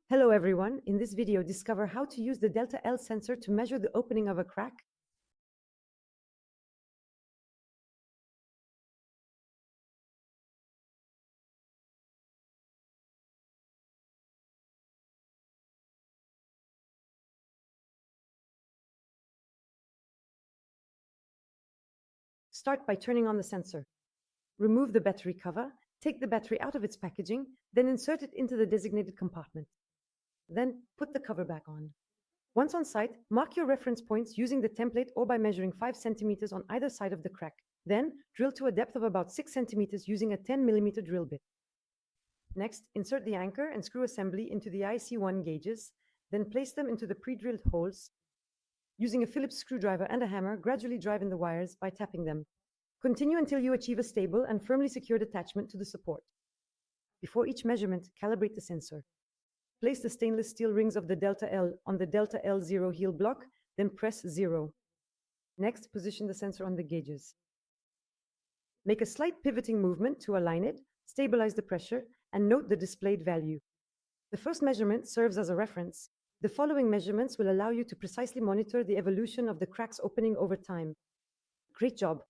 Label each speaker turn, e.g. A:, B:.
A: Hello everyone, in this video discover how to use the delta L sensor to measure the opening of a crack. Start by turning on the sensor. Remove the battery cover, take the battery out of its packaging, then insert it into the designated compartment. Then put the cover back on. Once on site, mark your reference points using the template or by measuring 5 centimeters on either side of the crack. Then drill to a depth of about 6 centimeters using a 10 millimeter drill bit. Next, insert the anchor and screw assembly into the JC1 gauges, then place them into the pre-drilled holes. Using a Phillips screwdriver and a hammer, gradually drive in the wires by tapping them. Continue until you achieve a stable and firmly secured attachment to the support. Before each measurement, calibrate the sensor. Place the stainless steel rings of the delta L on the delta L0 heel block, then press 0. Next, position the sensor on the gauges. Make a slight pivoting movement to align it, stabilize the pressure, and note the displayed value. The first measurement serves as a reference. The following measurements will allow you to precisely monitor the evolution of the crack's opening over time. Great job!